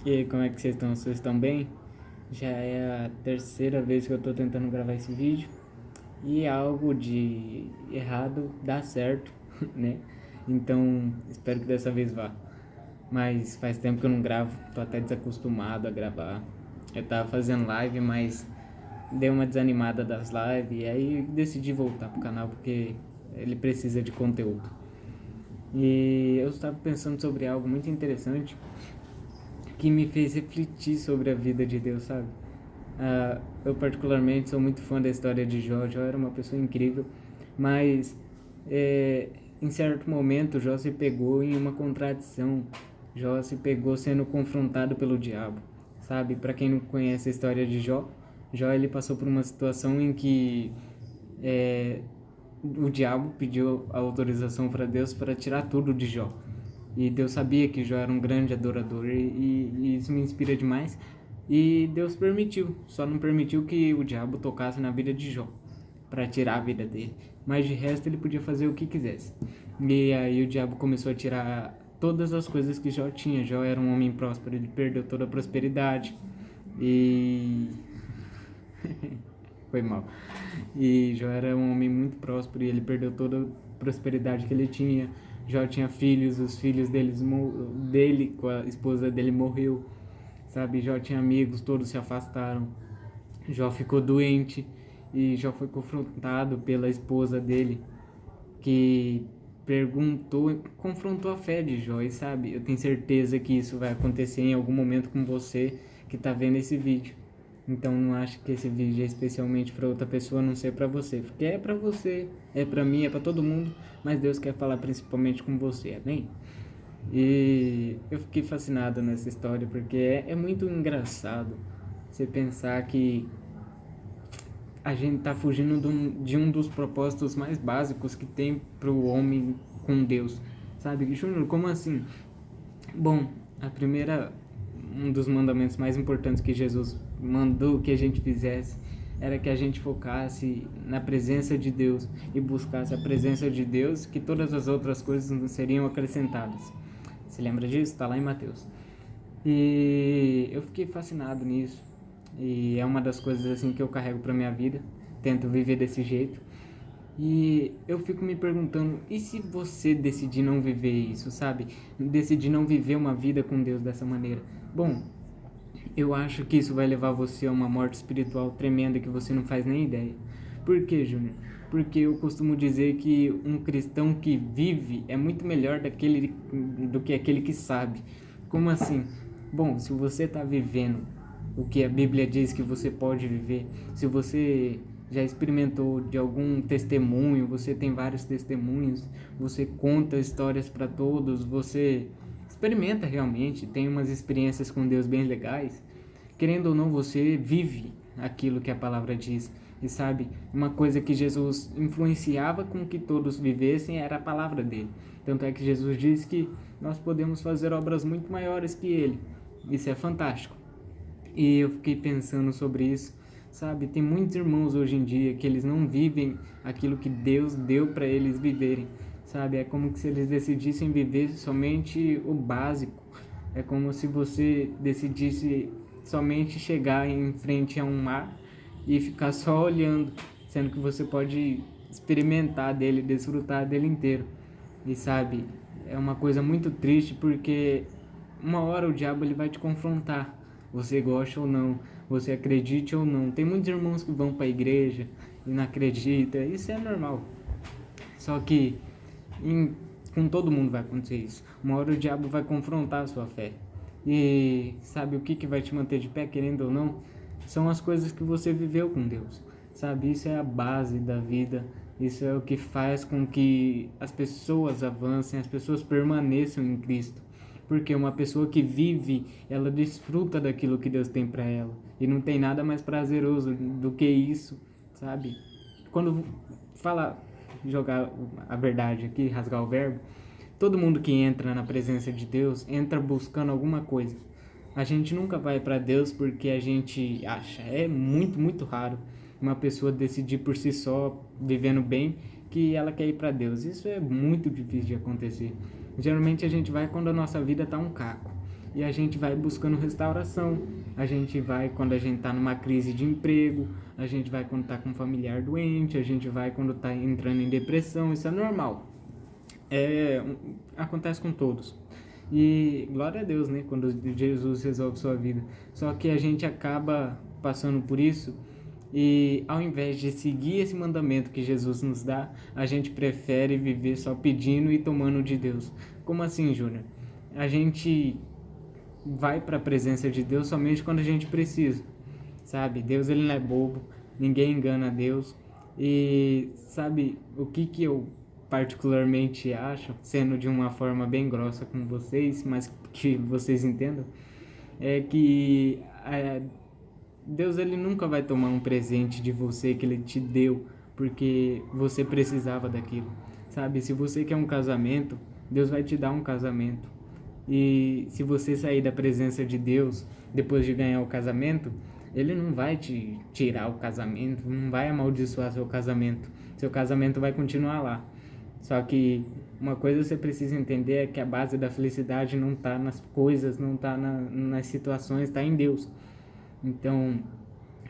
E aí, como é que vocês estão? Vocês estão bem? Já é a terceira vez que eu tô tentando gravar esse vídeo e algo de errado dá certo, né? Então, espero que dessa vez vá. Mas faz tempo que eu não gravo, tô até desacostumado a gravar. Eu tava fazendo live, mas dei uma desanimada das lives e aí decidi voltar pro canal porque ele precisa de conteúdo. E eu estava pensando sobre algo muito interessante que me fez refletir sobre a vida de Deus, sabe? Eu particularmente sou muito fã da história de Jó. Jó era uma pessoa incrível, mas em certo momento Jó se pegou em uma contradição. Jó se pegou sendo confrontado pelo diabo, sabe? Para quem não conhece a história de Jó, Jó ele passou por uma situação em que é, o diabo pediu a autorização para Deus para tirar tudo de Jó. E Deus sabia que Jó era um grande adorador e isso me inspira demais. E Deus permitiu, só não permitiu que o diabo tocasse na vida de Jó para tirar a vida dele. Mas de resto ele podia fazer o que quisesse. E aí o diabo começou a tirar todas as coisas que Jó tinha. Jó era um homem próspero, ele perdeu toda a prosperidade. E foi mal. E Jó era um homem muito próspero e ele perdeu toda a prosperidade que ele tinha. Jó tinha filhos, os filhos dele com a esposa dele morreu, sabe? Jó tinha amigos, todos se afastaram. Jó ficou doente e Jó foi confrontado pela esposa dele, que confrontou a fé de Jó. E sabe, eu tenho certeza que isso vai acontecer em algum momento com você que tá vendo esse vídeo. Então não acho que esse vídeo é especialmente para outra pessoa, a não ser para você, porque é para você, é para mim, é para todo mundo, mas Deus quer falar principalmente com você, amém? E eu fiquei fascinado nessa história porque é muito engraçado você pensar que a gente tá fugindo de um dos propósitos mais básicos que tem pro homem com Deus, sabe? Júnior, como assim? Bom, a primeira, um dos mandamentos mais importantes que Jesus mandou que a gente fizesse era que a gente focasse na presença de Deus e buscasse a presença de Deus, que todas as outras coisas não seriam acrescentadas. Se lembra disso? Está lá em Mateus. E eu fiquei fascinado nisso. E é uma das coisas assim que eu carrego para minha vida. Tento viver desse jeito. E eu fico me perguntando, e se você decidir não viver isso, sabe? Decidir não viver uma vida com Deus dessa maneira? Bom, eu acho que isso vai levar você a uma morte espiritual tremenda que você não faz nem ideia. Por quê, Júnior? Porque eu costumo dizer que um cristão que vive é muito melhor do que aquele que sabe. Como assim? Bom, se você está vivendo o que a Bíblia diz que você pode viver, se você já experimentou de algum testemunho, você tem vários testemunhos, você conta histórias para todos, você experimenta realmente, tem umas experiências com Deus bem legais, querendo ou não, você vive aquilo que a palavra diz. E sabe, uma coisa que Jesus influenciava com que todos vivessem era a palavra dele. Tanto é que Jesus diz que nós podemos fazer obras muito maiores que ele. Isso é fantástico. E eu fiquei pensando sobre isso, sabe? Tem muitos irmãos hoje em dia que eles não vivem aquilo que Deus deu para eles viverem, sabe? É como se eles decidissem viver somente o básico. É como se você decidisse somente chegar em frente a um mar e ficar só olhando, sendo que você pode experimentar dele, desfrutar dele inteiro. E sabe, é uma coisa muito triste porque uma hora o diabo ele vai te confrontar, você gosta ou não, você acredite ou não. Tem muitos irmãos que vão para a igreja e não acreditam, isso é normal. Só que com todo mundo vai acontecer isso. Uma hora o diabo vai confrontar a sua fé. E sabe o que vai te manter de pé, querendo ou não? São as coisas que você viveu com Deus. Sabe, isso é a base da vida. Isso é o que faz com que as pessoas avancem, as pessoas permaneçam em Cristo. Porque uma pessoa que vive, ela desfruta daquilo que Deus tem para ela. E não tem nada mais prazeroso do que isso, sabe? Quando fala, jogar a verdade aqui, rasgar o verbo, todo mundo que entra na presença de Deus entra buscando alguma coisa. A gente nunca vai para Deus porque a gente acha. É muito, muito raro uma pessoa decidir por si só, vivendo bem, que ela quer ir para Deus. Isso é muito difícil de acontecer. Geralmente a gente vai quando a nossa vida tá um caco. e a gente vai buscando restauração. A gente vai quando a gente está numa crise de emprego, a gente vai quando está com um familiar doente, a gente vai quando está entrando em depressão. Isso é normal. Acontece com todos. E glória a Deus, né, quando Jesus resolve sua vida. Só que a gente acaba passando por isso e ao invés de seguir esse mandamento que Jesus nos dá, a gente prefere viver só pedindo e tomando de Deus. Como assim, Júnior? A gente vai para a presença de Deus somente quando a gente precisa, sabe? Deus, ele não é bobo, ninguém engana Deus. E sabe o que eu particularmente acho, sendo de uma forma bem grossa com vocês, mas que vocês entendam, é que Deus, ele nunca vai tomar um presente de você que ele te deu porque você precisava daquilo, sabe? Se você quer um casamento, Deus vai te dar um casamento. E se você sair da presença de Deus depois de ganhar o casamento, ele não vai te tirar o casamento, não vai amaldiçoar seu casamento. Seu casamento vai continuar lá. Só que uma coisa você precisa entender é que a base da felicidade não está nas coisas, não está nas situações, está em Deus. Então,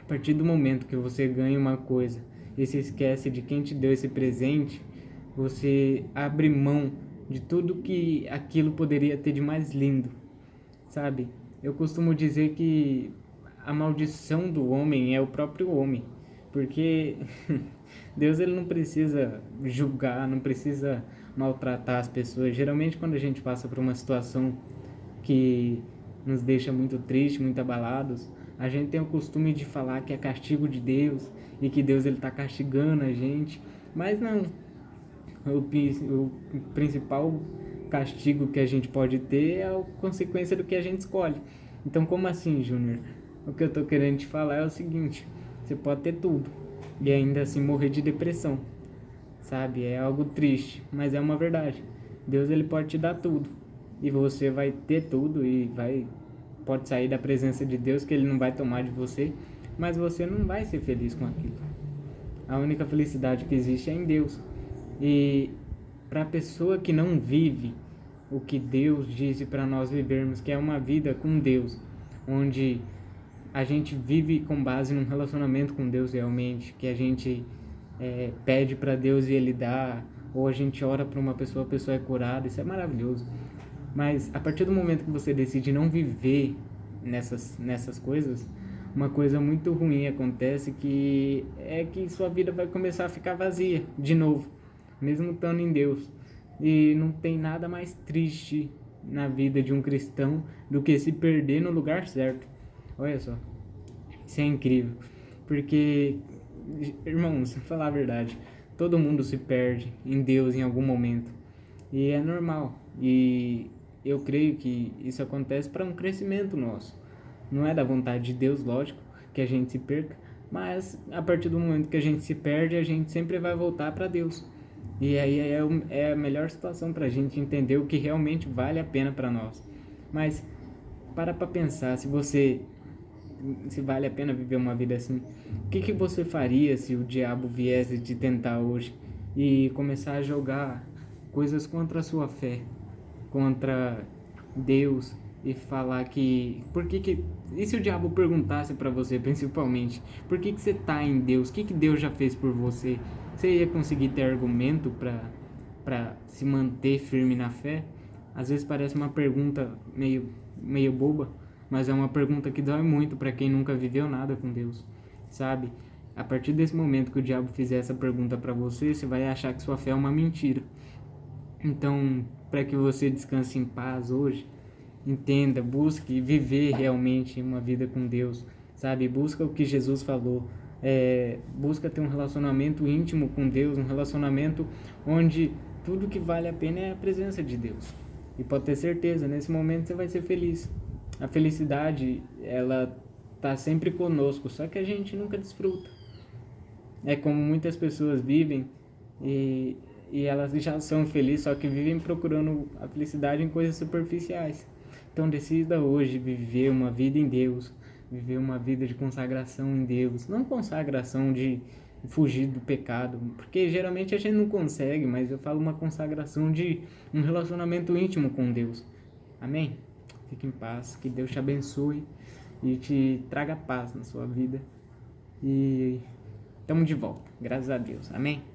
a partir do momento que você ganha uma coisa e se esquece de quem te deu esse presente, você abre mão de tudo que aquilo poderia ter de mais lindo, sabe? Eu costumo dizer que a maldição do homem é o próprio homem, porque Deus, ele não precisa julgar, não precisa maltratar as pessoas. Geralmente quando a gente passa por uma situação que nos deixa muito tristes, muito abalados, a gente tem o costume de falar que é castigo de Deus e que Deus, ele está castigando a gente, mas não. O principal castigo que a gente pode ter é a consequência do que a gente escolhe. Então, como assim, Júnior? O que eu tô querendo te falar é o seguinte: você pode ter tudo e ainda assim morrer de depressão, sabe? É algo triste, mas é uma verdade. Deus, ele pode te dar tudo e você vai ter tudo e pode sair da presença de Deus, que ele não vai tomar de você, mas você não vai ser feliz com aquilo. A única felicidade que existe é em Deus. E para a pessoa que não vive o que Deus disse para nós vivermos, que é uma vida com Deus, onde a gente vive com base num relacionamento com Deus realmente, que a gente pede para Deus e Ele dá, ou a gente ora para uma pessoa, a pessoa é curada, isso é maravilhoso. Mas a partir do momento que você decide não viver nessas coisas, uma coisa muito ruim acontece, que é que sua vida vai começar a ficar vazia de novo, mesmo estando em Deus. E não tem nada mais triste na vida de um cristão do que se perder no lugar certo. Olha só, isso é incrível, porque, irmãos, falar a verdade, todo mundo se perde em Deus em algum momento, e é normal, e eu creio que isso acontece para um crescimento nosso. Não é da vontade de Deus, lógico, que a gente se perca, mas a partir do momento que a gente se perde, a gente sempre vai voltar para Deus. E aí é a melhor situação para a gente entender o que realmente vale a pena para nós. Mas para pensar, se vale a pena viver uma vida assim, o que você faria se o diabo viesse te tentar hoje e começar a jogar coisas contra a sua fé, contra Deus, e falar que e se o diabo perguntasse para você, principalmente, por que você tá em Deus, o que Deus já fez por você? Você ia conseguir ter argumento para se manter firme na fé? Às vezes parece uma pergunta meio boba, mas é uma pergunta que dói muito para quem nunca viveu nada com Deus, sabe? A partir desse momento que o diabo fizer essa pergunta para você, você vai achar que sua fé é uma mentira. Então, para que você descanse em paz hoje, entenda, busque viver realmente uma vida com Deus, sabe? Busca o que Jesus falou, busca ter um relacionamento íntimo com Deus, um relacionamento onde tudo que vale a pena é a presença de Deus. E pode ter certeza, nesse momento você vai ser feliz. A felicidade, ela tá sempre conosco, só que a gente nunca desfruta. É como muitas pessoas vivem e elas já são felizes, só que vivem procurando a felicidade em coisas superficiais. Então decida hoje viver uma vida em Deus, viver uma vida de consagração em Deus, não consagração de fugir do pecado, porque geralmente a gente não consegue, mas eu falo uma consagração de um relacionamento íntimo com Deus. Amém? fique em paz, que Deus te abençoe e te traga paz na sua vida. E estamos de volta, graças a Deus. Amém?